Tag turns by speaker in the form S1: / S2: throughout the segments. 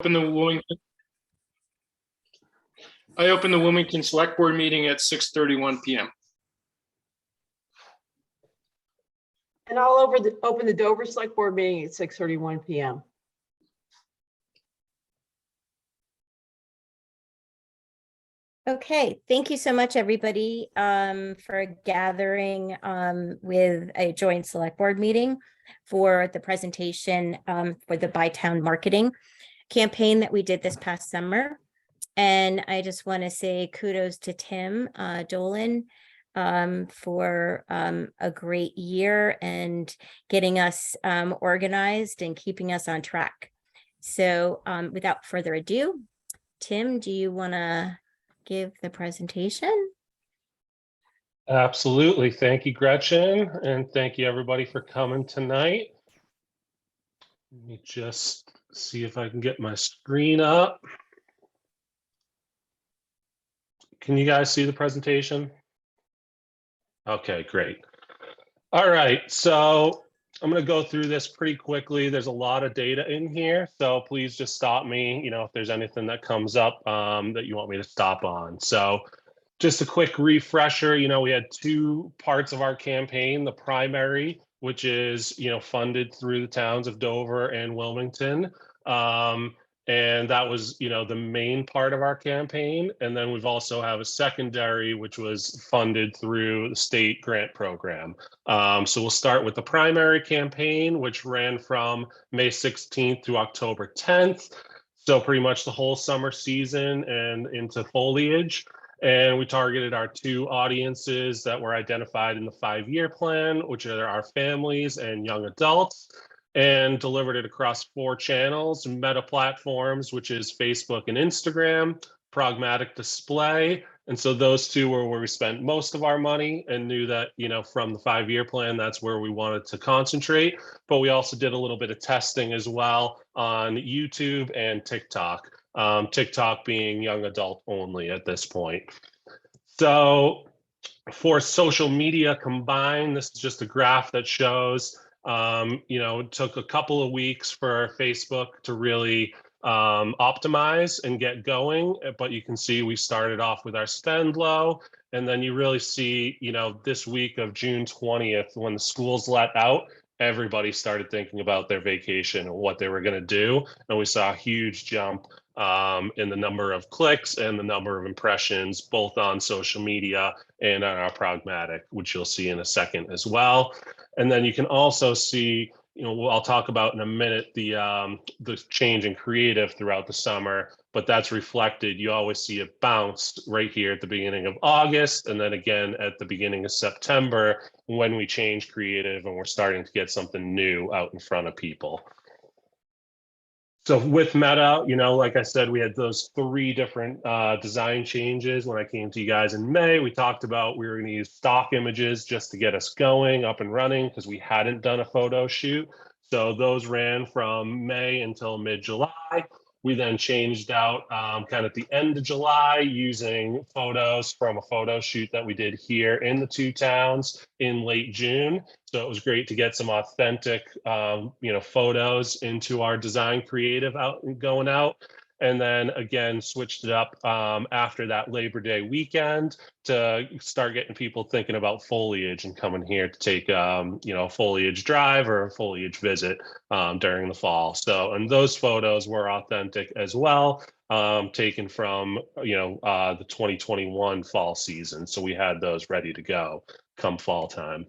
S1: Open the Wilmington. I open the Wilmington Selectboard meeting at 6:31 p.m.
S2: And I'll open the Dover Selectboard meeting at 6:31 p.m.
S3: Okay, thank you so much, everybody, for gathering with a joint select board meeting for the presentation for the Bytown marketing campaign that we did this past summer. And I just want to say kudos to Tim Dolan for a great year and getting us organized and keeping us on track. So without further ado, Tim, do you want to give the presentation?
S4: Absolutely. Thank you, Gretchen. And thank you, everybody, for coming tonight. Let me just see if I can get my screen up. Can you guys see the presentation? Okay, great. All right, so I'm going to go through this pretty quickly. There's a lot of data in here, so please just stop me, if there's anything that comes up that you want me to stop on. So just a quick refresher, we had two parts of our campaign, the primary, which is, funded through the towns of Dover and Wilmington. And that was, the main part of our campaign. And then we've also have a secondary, which was funded through the state grant program. So we'll start with the primary campaign, which ran from May 16th through October 10th. So pretty much the whole summer season and into foliage. And we targeted our two audiences that were identified in the 5-year plan, which are our families and young adults, and delivered it across 4 channels: Meta platforms, which is Facebook and Instagram, Pragmatic Display. And so those two were where we spent most of our money and knew that, from the 5-year plan, that's where we wanted to concentrate. But we also did a little bit of testing as well on YouTube and TikTok. TikTok being young adult only at this point. So for social media combined, this is just a graph that shows, it took a couple of weeks for Facebook to really optimize and get going. But you can see we started off with our spend low. And then you really see, this week of June 20th, when the schools let out, everybody started thinking about their vacation and what they were going to do. And we saw a huge jump in the number of clicks and the number of impressions, both on social media and on our Pragmatic, which you'll see in a second as well. And then you can also see, I'll talk about in a minute, the change in creative throughout the summer, but that's reflected. You always see it bounce right here at the beginning of August, and then again at the beginning of September when we change creative and we're starting to get something new out in front of people. So with Meta, like I said, we had those 3 different design changes. When I came to you guys in May, we talked about we were going to use stock images just to get us going, up and running, because we hadn't done a photo shoot. So those ran from May until mid-July. We then changed out kind of at the end of July using photos from a photo shoot that we did here in the 2 towns in late June. So it was great to get some authentic, photos into our design creative out and going out. And then again, switched it up after that Labor Day weekend to start getting people thinking about foliage and coming here to take, a foliage drive or a foliage visit during the fall. So, and those photos were authentic as well, taken from, the 2021 fall season. So we had those ready to go come fall time.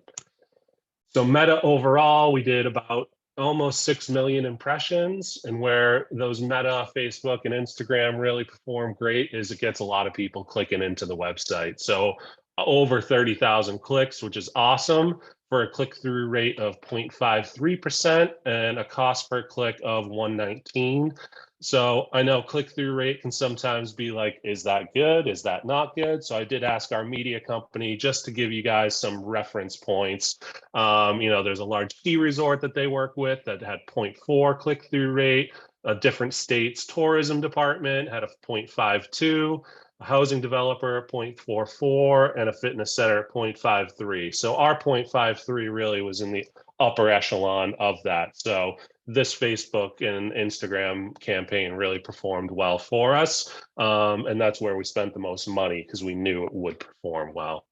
S4: So Meta overall, we did about almost 6 million impressions, and where those Meta, Facebook, and Instagram really perform great is it gets a lot of people clicking into the website. So over 30,000 clicks, which is awesome, for a click-through rate of 0.53% and a cost per click of $1.19. So I know click-through rate can sometimes be like, is that good? Is that not good? So I did ask our media company just to give you guys some reference points. There's a large ski resort that they work with that had 0.4 click-through rate. A different state's tourism department had a 0.52. A housing developer 0.44, and a fitness center 0.53. So our 0.53 really was in the upper echelon of that. So this Facebook and Instagram campaign really performed well for us. And that's where we spent the most money because we knew it would perform well.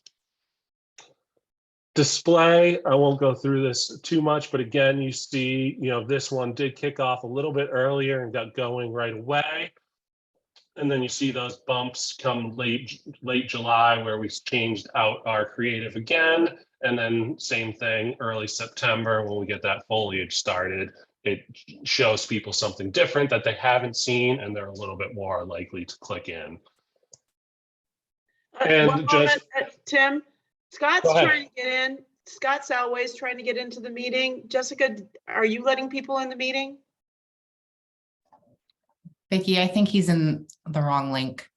S4: Display, I won't go through this too much, but again, you see, this one did kick off a little bit earlier and got going right away. And then you see those bumps come late July where we changed out our creative again. And then same thing, early September when we get that foliage started. It shows people something different that they haven't seen, and they're a little bit more likely to click in. And
S2: One
S4: just
S2: moment, Tim, Scott's
S4: Go ahead.
S2: trying to get in. Scott Salway's trying to get into the meeting. Jessica, are you letting people in the meeting?
S5: Vicky, I think he's in the wrong link.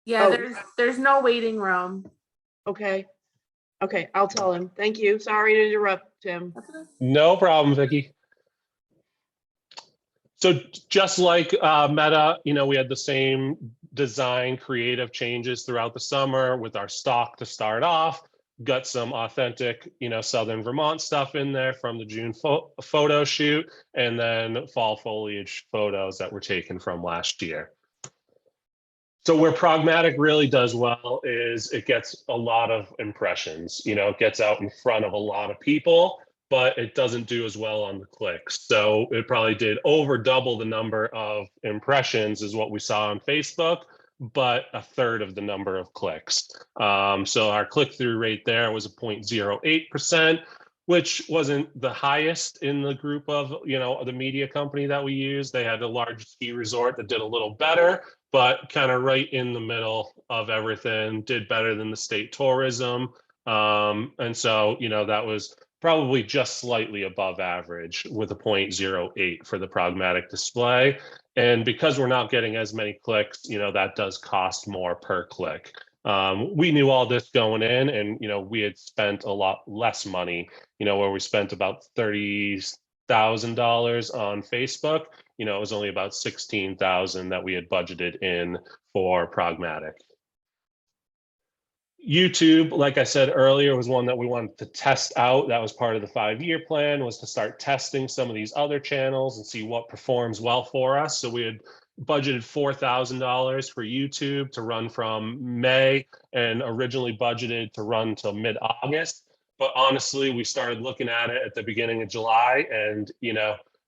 S6: Yeah,
S2: Oh.
S6: there's no waiting room.
S2: Okay. Okay, I'll tell him. Thank you. Sorry to interrupt, Tim.
S4: No problem, Vicky. So just like Meta, we had the same design creative changes throughout the summer with our stock to start off. Got some authentic, Southern Vermont stuff in there from the June photo shoot, and then fall foliage photos that were taken from last year. So where Pragmatic really does well is it gets a lot of impressions. It gets out in front of a lot of people, but it doesn't do as well on the clicks. So it probably did over double the number of impressions as what we saw on Facebook, but a third of the number of clicks. So our click-through rate there was a 0.08%, which wasn't the highest in the group of, the media company that we use. They had a large ski resort that did a little better, but kind of right in the middle of everything, did better than the state tourism. And so, that was probably just slightly above average with a 0.08 for the Pragmatic display. And because we're not getting as many clicks, that does cost more per click. We knew all this going in, and, we had spent a lot less money, where we spent about $30,000 on Facebook. It was only about $16,000 that we had budgeted in for Pragmatic. YouTube, like I said earlier, was one that we wanted to test out. That was part of the 5-year plan, was to start testing some of these other channels and see what performs well for us. So we had budgeted $4,000 for YouTube to run from May, and originally budgeted to run till mid-August. But honestly, we started looking at it at the beginning of July, and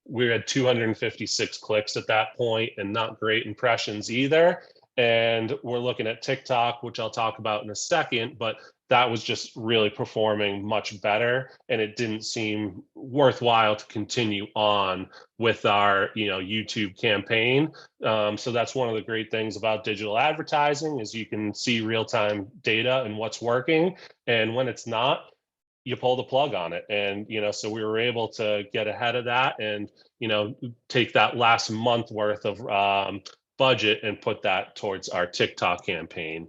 S4: we had 256 clicks at that point, and not great impressions either. And we're looking at TikTok, which I'll talk about in a second, but that was just really performing much better. And it didn't seem worthwhile to continue on with our, YouTube campaign. So that's one of the great things about digital advertising is you can see real-time data and what's working. And when it's not, you pull the plug on it. And, so we were able to get ahead of that and, take that last month worth of budget and put that towards our TikTok campaign,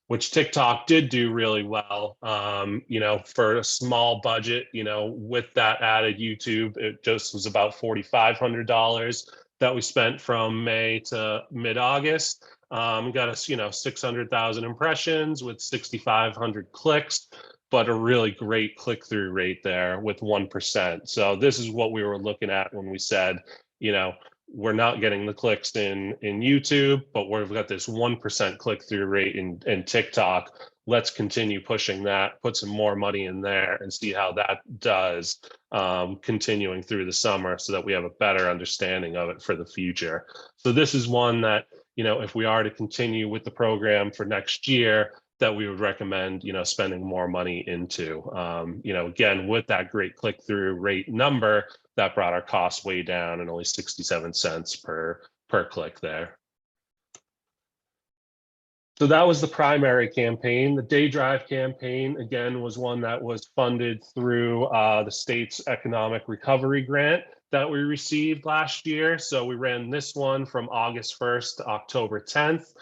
S4: which TikTok did do really well. For a small budget, with that added YouTube, it just was about $4,500 that we spent from May to mid-August. Got us, 600,000 impressions with 6,500 clicks, but a really great click-through rate there with 1%. So this is what we were looking at when we said, we're not getting the clicks in YouTube, but we've got this 1% click-through rate in TikTok. Let's continue pushing that, put some more money in there and see how that does continuing through the summer so that we have a better understanding of it for the future. So this is one that, if we are to continue with the program for next year, that we would recommend, spending more money into. Again, with that great click-through rate number, that brought our costs way down and only 67 cents per click there. So that was the primary campaign. The Day Drive campaign, again, was one that was funded through the state's economic recovery grant that we received last year. So we ran this one from August 1st to October 10th.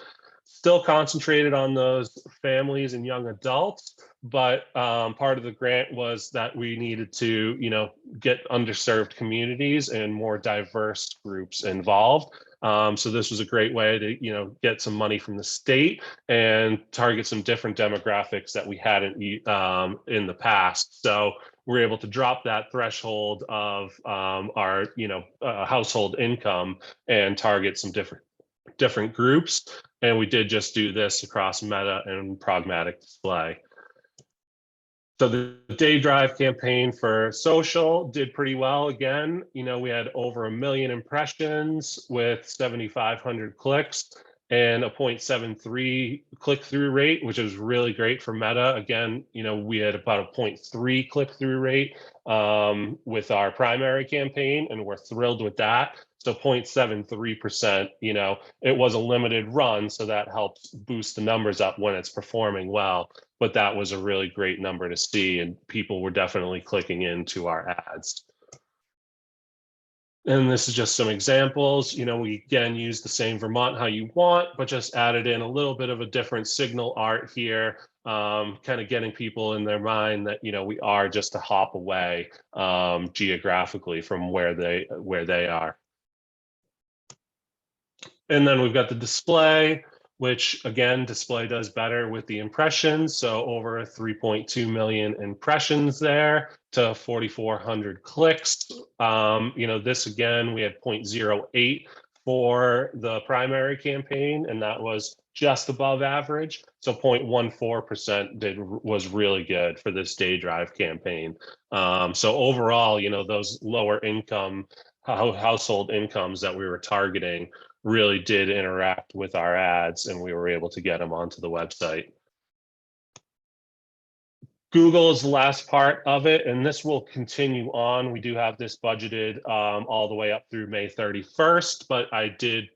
S4: Still concentrated on those families and young adults, but part of the grant was that we needed to, get underserved communities and more diverse groups involved. So this was a great way to, get some money from the state and target some different demographics that we hadn't in the past. So we're able to drop that threshold of our, household income and target some different groups. And we did just do this across Meta and Pragmatic Display. So the day drive campaign for social did pretty well. Again, we had over 1 million impressions with 7,500 clicks and a 0.73 click-through rate, which is really great for Meta. Again, we had about a 0.3 click-through rate with our primary campaign, and we're thrilled with that. So 0.73%, it was a limited run, so that helps boost the numbers up when it's performing well. But that was a really great number to see, and people were definitely clicking into our ads. And this is just some examples. We again use the same Vermont How You Want, but just added in a little bit of a different signal art here, kind of getting people in their mind that, we are just a hop away geographically from where they are. And then we've got the display, which again, display does better with the impressions. So over 3.2 million impressions there to 4,400 clicks. This again, we had 0.08 for the primary campaign, and that was just above average. So 0.14% was really good for this day drive campaign. So overall, those lower income household incomes that we were targeting really did interact with our ads, and we were able to get them onto the website. Google is the last part of it, and this will continue on. We do have this budgeted all the way up through May 31st, but I did,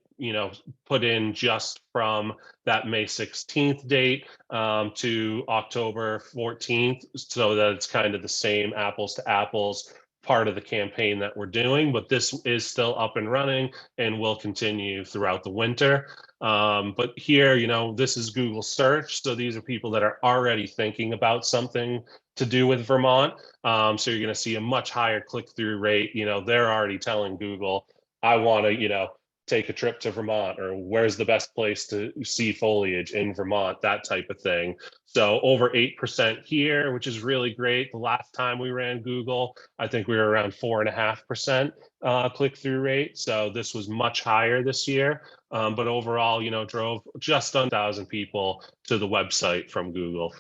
S4: put in just from that May 16th date to October 14th, so that it's kind of the same apples to apples part of the campaign that we're doing, but this is still up and running and will continue throughout the winter. But here, this is Google search. So these are people that are already thinking about something to do with Vermont. So you're going to see a much higher click-through rate. They're already telling Google, I want to, take a trip to Vermont, or where's the best place to see foliage in Vermont, that type of thing. So over 8% here, which is really great. The last time we ran Google, I think we were around 4.5% click-through rate. So this was much higher this year. But overall, drove just under 1,000 people to the website from Google.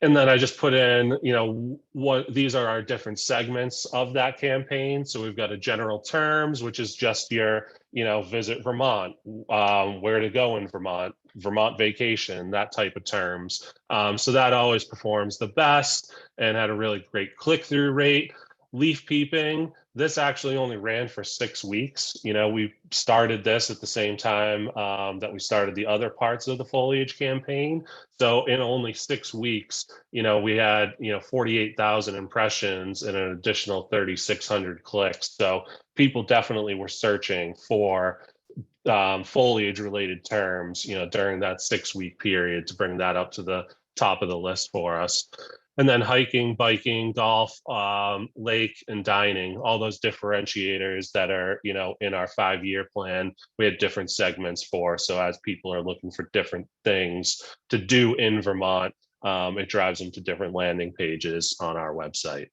S4: And then I just put in, what these are our different segments of that campaign. So we've got a general terms, which is just your, visit Vermont, where to go in Vermont, Vermont vacation, that type of terms. So that always performs the best and had a really great click-through rate. Leaf peeping, this actually only ran for 6 weeks. We started this at the same time that we started the other parts of the foliage campaign. So in only 6 weeks, we had, 48,000 impressions and an additional 3,600 clicks. So people definitely were searching for foliage related terms, during that 6-week period to bring that up to the top of the list for us. And then hiking, biking, golf, lake, and dining, all those differentiators that are, in our 5-year plan, we had different segments for. So as people are looking for different things to do in Vermont, it drives them to different landing pages on our website.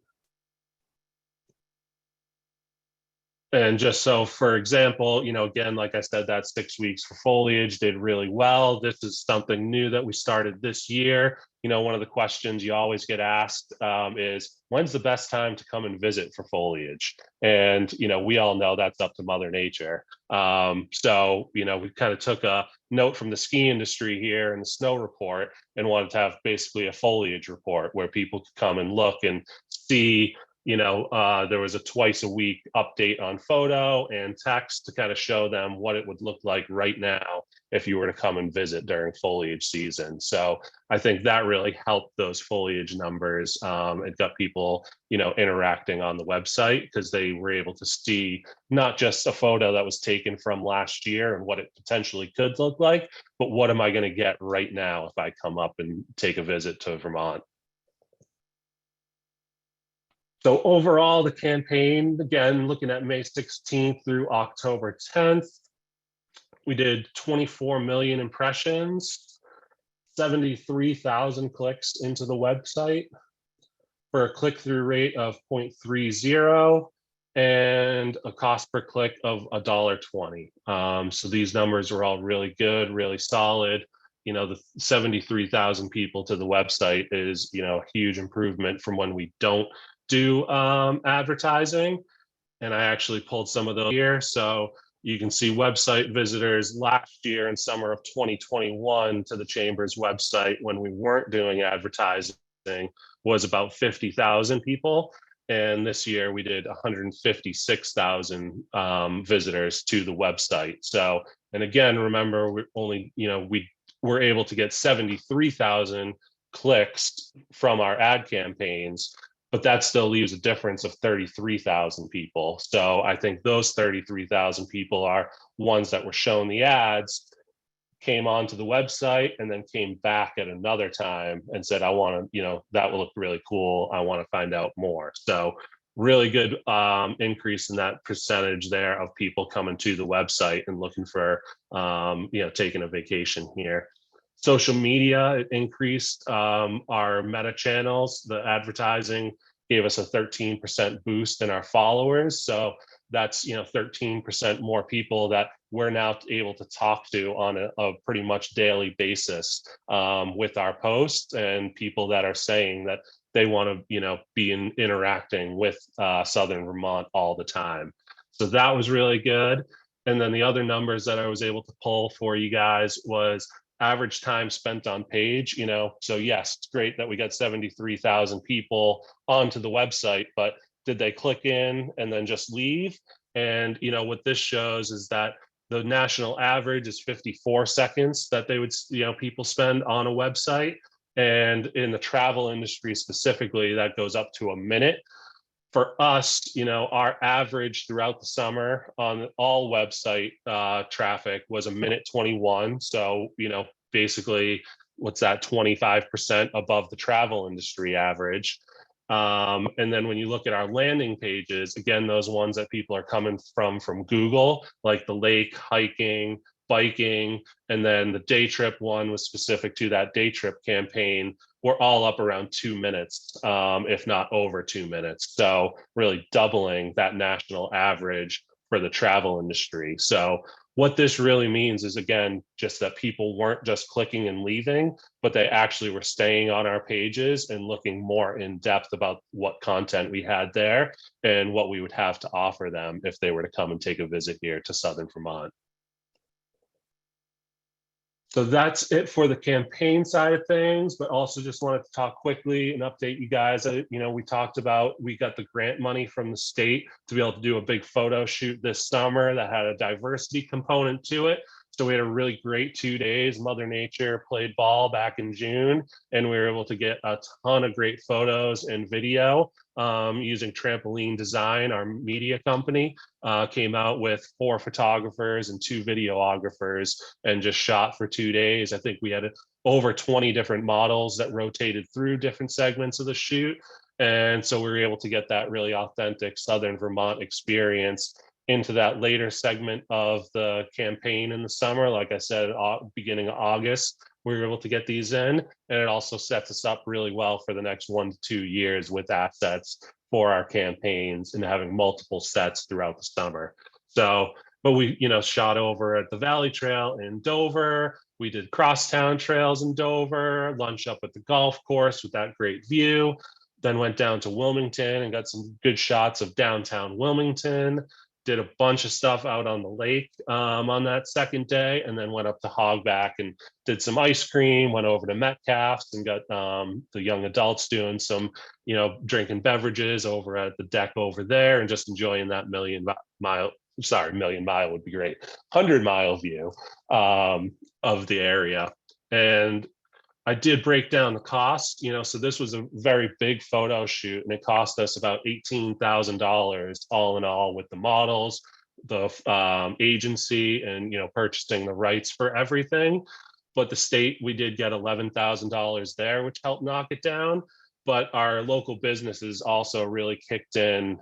S4: And just so, for example, again, like I said, that 6 weeks for foliage did really well. This is something new that we started this year. One of the questions you always get asked is, when's the best time to come and visit for foliage? And, we all know that's up to Mother Nature. So, we kind of took a note from the ski industry here in the snow report and wanted to have basically a foliage report where people could come and look and see. There was a twice a week update on photo and text to kind of show them what it would look like right now if you were to come and visit during foliage season. So I think that really helped those foliage numbers. It got people, interacting on the website because they were able to see not just a photo that was taken from last year and what it potentially could look like, but what am I going to get right now if I come up and take a visit to Vermont? So overall, the campaign, again, looking at May 16th through October 10th, we did 24 million impressions, 73,000 clicks into the website for a click-through rate of 0.30 and a cost per click of $1.20. So these numbers were all really good, really solid. You know, the 73,000 people to the website is, you know, a huge improvement from when we don't do advertising. And I actually pulled some of those here. So you can see website visitors last year in summer of 2021 to the Chamber's website when we weren't doing advertising was about 50,000 people. And this year we did 156,000 visitors to the website. So, and again, remember, we only, you know, we were able to get 73,000 clicks from our ad campaigns, but that still leaves a difference of 33,000 people. So I think those 33,000 people are ones that were shown the ads, came onto the website, and then came back at another time and said, I want to, you know, that will look really cool. I want to find out more. So really good increase in that percentage there of people coming to the website and looking for, you know, taking a vacation here. Social media, it increased our meta channels. The advertising gave us a 13% boost in our followers. So that's, you know, 13% more people that we're now able to talk to on a pretty much daily basis with our posts, and people that are saying that they want to, you know, be interacting with Southern Vermont all the time. So that was really good. And then the other numbers that I was able to pull for you guys was average time spent on page, you know, so yes, it's great that we got 73,000 people onto the website, but did they click in and then just leave? And, you know, what this shows is that the national average is 54 seconds that they would, you know, people spend on a website. And in the travel industry specifically, that goes up to a minute. For us, you know, our average throughout the summer on all website traffic was 1:21. So, you know, basically, what's that, 25% above the travel industry average. And then when you look at our landing pages, again, those ones that people are coming from Google, like the lake, hiking, biking, and then the day trip one was specific to that day trip campaign, we're all up around 2 minutes, if not over 2 minutes. So really doubling that national average for the travel industry. So what this really means is, again, just that people weren't just clicking and leaving, but they actually were staying on our pages and looking more in depth about what content we had there and what we would have to offer them if they were to come and take a visit here to Southern Vermont. So that's it for the campaign side of things, but also just wanted to talk quickly and update you guys. You know, we talked about, we got the grant money from the state to be able to do a big photo shoot this summer that had a diversity component to it. So we had a really great 2 days. Mother Nature played ball back in June, and we were able to get a ton of great photos and video using Trampoline Design, our media company. Came out with 4 photographers and 2 videographers and just shot for 2 days. I think we had over 20 different models that rotated through different segments of the shoot. And so we were able to get that really authentic Southern Vermont experience into that later segment of the campaign in the summer. Like I said, beginning of August, we were able to get these in, and it also sets us up really well for the next 1 to 2 years with assets for our campaigns and having multiple sets throughout the summer. So, but we, you know, shot over at the Valley Trail in Dover. We did crosstown trails in Dover, lunch up at the golf course with that great view, then went down to Wilmington and got some good shots of downtown Wilmington. Did a bunch of stuff out on the lake on that second day, and then went up to Hogback and did some ice cream, went over to Metcalf's and got the young adults doing some, you know, drinking beverages over at the deck over there and just enjoying that 100-mile would be great, 100-mile view of the area. And I did break down the cost, you know, so this was a very big photo shoot, and it cost us about $18,000 all in all with the models, the agency, and, you know, purchasing the rights for everything. But the state, we did get $11,000 there, which helped knock it down. But our local businesses also really kicked in,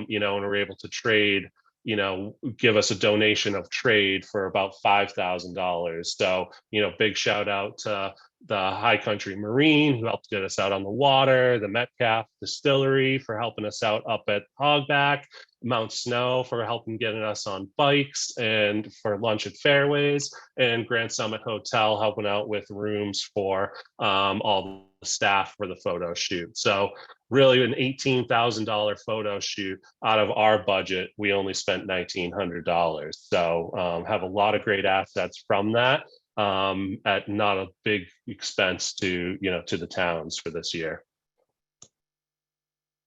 S4: you know, and were able to trade, you know, give us a donation of trade for about $5,000. So, you know, big shout out to High Country Marine, who helped get us out on the water, the Metcalf Distillery for helping us out up at Hogback, Mount Snow for helping getting us on bikes and for lunch at Fairways, and Grand Summit Hotel helping out with rooms for all the staff for the photo shoot. So really an $18,000 photo shoot out of our budget. We only spent $1,900. So have a lot of great assets from that at not a big expense to, to the towns for this year.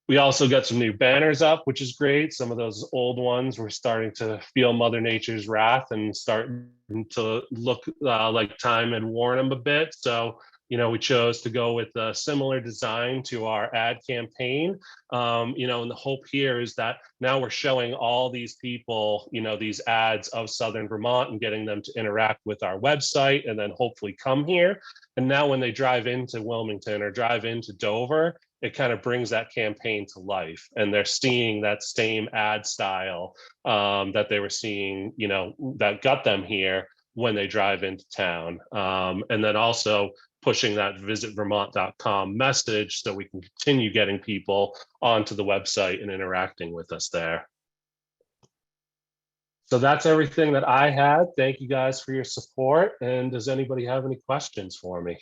S4: We also got some new banners up, which is great. Some of those old ones were starting to feel Mother Nature's wrath and starting to look like time had worn them a bit. So, we chose to go with a similar design to our ad campaign. And the hope here is that now we're showing all these people, these ads of Southern Vermont and getting them to interact with our website and then hopefully come here. And now when they drive into Wilmington or drive into Dover, it kind of brings that campaign to life, and they're seeing that same ad style that they were seeing, that got them here when they drive into town. And then also pushing that visitvermont.com message so we can continue getting people onto the website and interacting with us there. So that's everything that I had. Thank you guys for your support. And does anybody have any questions for me?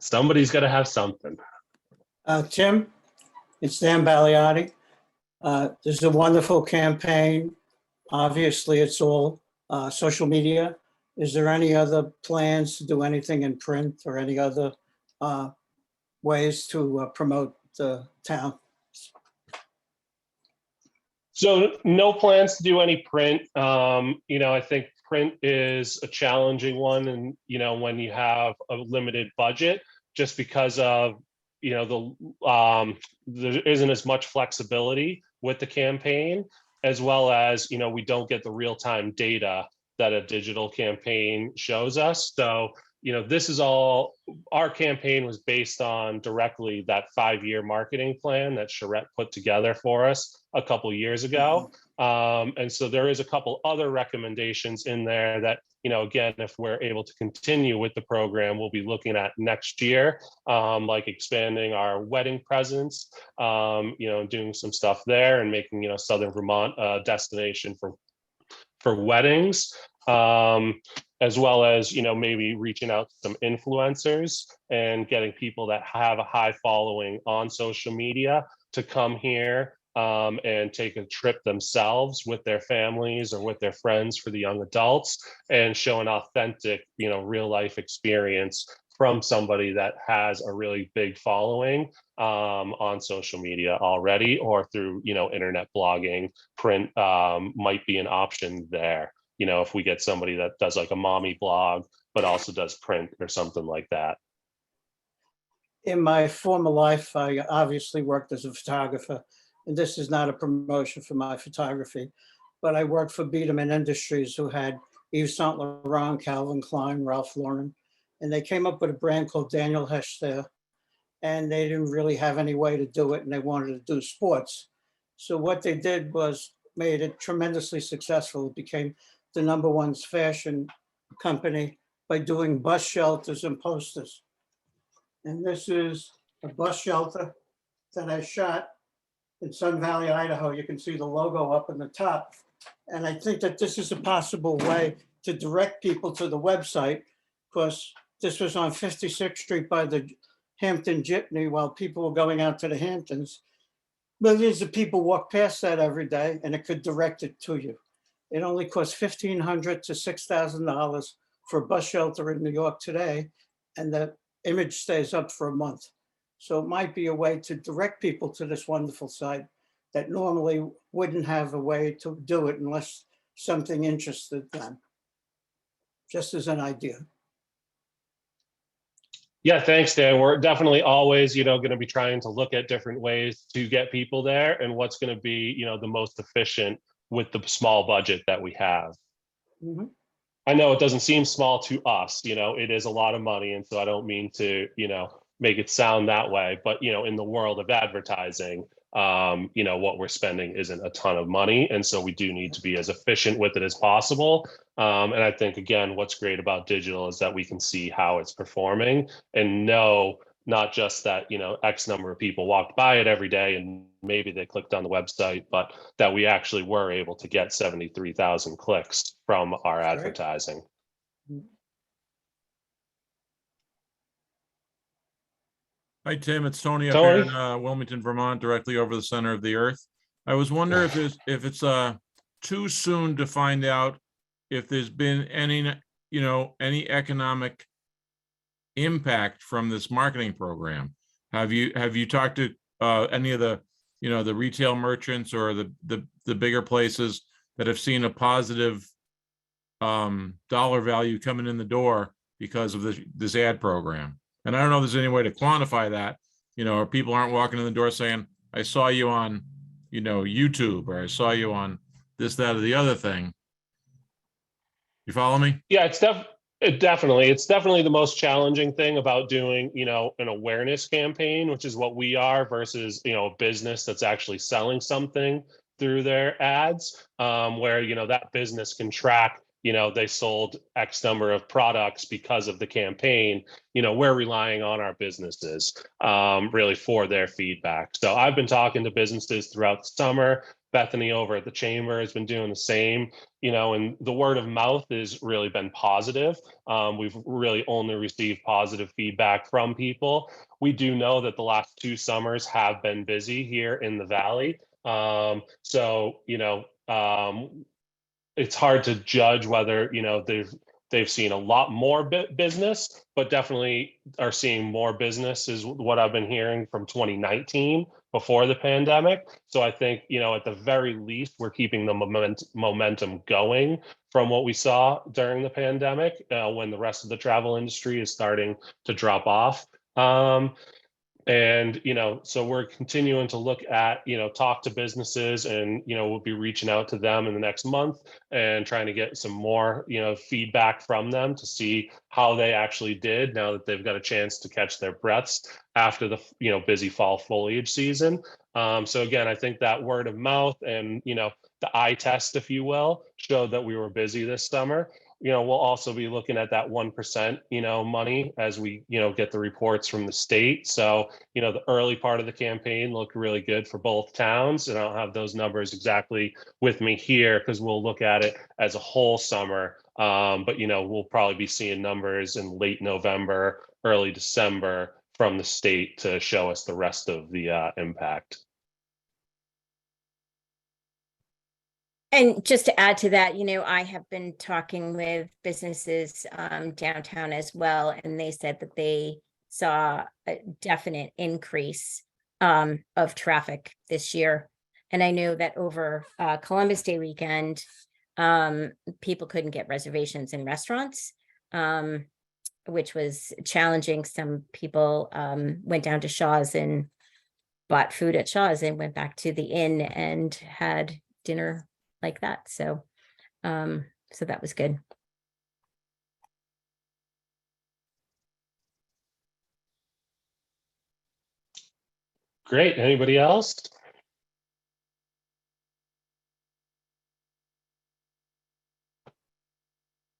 S4: Somebody's got to have something.
S7: Tim, it's Dan Baliotti. This is a wonderful campaign. Obviously, it's all social media. Is there any other plans to do anything in print or any other ways to promote the town?
S4: So no plans to do any print. I think print is a challenging one, and when you have a limited budget, just because of there isn't as much flexibility with the campaign, as well as we don't get the real-time data that a digital campaign shows us. So this is all, our campaign was based on directly that 5-year marketing plan that Charette put together for us a couple years ago. And so there is a couple other recommendations in there that, again, if we're able to continue with the program, we'll be looking at next year, like expanding our wedding presence, doing some stuff there and making, Southern Vermont a destination for weddings. As well as, maybe reaching out to some influencers and getting people that have a high following on social media to come here and take a trip themselves with their families or with their friends for the young adults, and show an authentic, real life experience from somebody that has a really big following on social media already, or through, internet blogging. Print might be an option there. If we get somebody that does like a mommy blog, but also does print or something like that.
S7: In my former life, I obviously worked as a photographer, and this is not a promotion for my photography, but I worked for Biederman Industries, who had Yves Saint Laurent, Calvin Klein, Ralph Lauren, and they came up with a brand called Daniel Hechter, and they didn't really have any way to do it, and they wanted to do sports. So what they did was made it tremendously successful. It became the #1 fashion company by doing bus shelters and posters. And this is a bus shelter that I shot in Sun Valley, Idaho. You can see the logo up in the top. And I think that this is a possible way to direct people to the website, because this was on 56th Street by the Hampton Jitney while people were going out to the Hamptons. Millions of people walk past that every day, and it could direct it to you. It only costs $1,500 to $6,000 for a bus shelter in New York today, and the image stays up for a month. So it might be a way to direct people to this wonderful site that normally wouldn't have a way to do it unless something interested them. Just as an idea.
S4: Yeah, thanks, Dan. We're definitely always, going to be trying to look at different ways to get people there and what's going to be, the most efficient with the small budget that we have.
S7: Mm-hmm.
S4: I know it doesn't seem small to us, it is a lot of money. And so I don't mean to, make it sound that way. But, in the world of advertising, what we're spending isn't a ton of money. And so we do need to be as efficient with it as possible. And I think, again, what's great about digital is that we can see how it's performing and know not just that, X number of people walked by it every day and maybe they clicked on the website, but that we actually were able to get 73,000 clicks from our
S7: That's right.
S4: advertising.
S8: Hi, Tim. It's Tony up here in
S4: Tony?
S8: Wilmington, Vermont, directly over the center of the earth. I was wondering if it's too soon to find out if there's been any economic impact from this marketing program. Have you talked to any of the the retail merchants or the bigger places that have seen a positive dollar value coming in the door because of this ad program? And I don't know if there's any way to quantify that, or people aren't walking in the door saying, I saw you on, YouTube, or I saw you on this, that, or the other thing. You follow me?
S4: Yeah, it's definitely the most challenging thing about doing, an awareness campaign, which is what we are, versus, a business that's actually selling something through their ads, where, that business can track, they sold X number of products because of the campaign. We're relying on our businesses really for their feedback. So I've been talking to businesses throughout the summer. Bethany over at the chamber has been doing the same, and the word of mouth has really been positive. We've really only received positive feedback from people. We do know that the last 2 summers have been busy here in the Valley. It's hard to judge whether, they've seen a lot more business, but definitely are seeing more business is what I've been hearing from 2019 before the pandemic. So I think, at the very least, we're keeping the momentum going from what we saw during the pandemic when the rest of the travel industry is starting to drop off. And, so we're continuing to look at, talk to businesses and, we'll be reaching out to them in the next month and trying to get some more, feedback from them to see how they actually did now that they've got a chance to catch their breaths after the, busy fall foliage season. So again, I think that word of mouth and, the eye test, if you will, showed that we were busy this summer. We'll also be looking at that 1%, money as we, get the reports from the state. So, the early part of the campaign looked really good for both towns. And I don't have those numbers exactly with me here because we'll look at it as a whole summer. But, we'll probably be seeing numbers in late November, early December from the state to show us the rest of the impact.
S3: And just to add to that, I have been talking with businesses downtown as well, and they said that they saw a definite increase of traffic this year. And I know that over Columbus Day weekend, people couldn't get reservations in restaurants, which was challenging. Some people went down to Shaw's and bought food at Shaw's and went back to the inn and had dinner like that. So that was good.
S4: Great. Anybody else?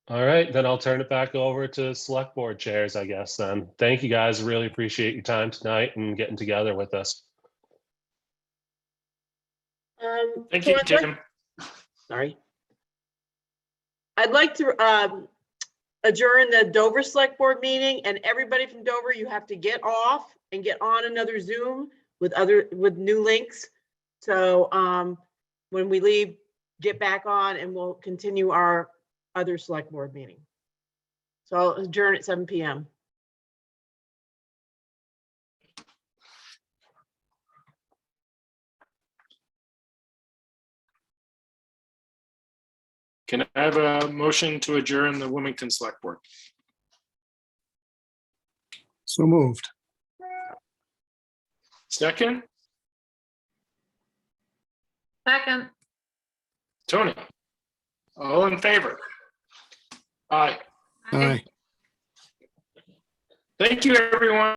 S4: All right, then I'll turn it back over to select board chairs, I guess, then. Thank you, guys. Really appreciate your time tonight and getting together with us.
S1: Thank
S2: So
S1: you,
S2: I'd like-
S1: Tim.
S2: Sorry. I'd like to adjourn the Dover Selectboard meeting, and everybody from Dover, you have to get off and get on another Zoom with new links. So when we leave, get back on and we'll continue our other select board meeting. So I'll adjourn at 7 p.m.
S1: Can I have a motion to adjourn the Wilmington Selectboard?
S9: So moved.
S1: Second,
S6: Second.
S1: Tony. All in favor? Aye.
S9: Aye.
S1: Thank you, everyone.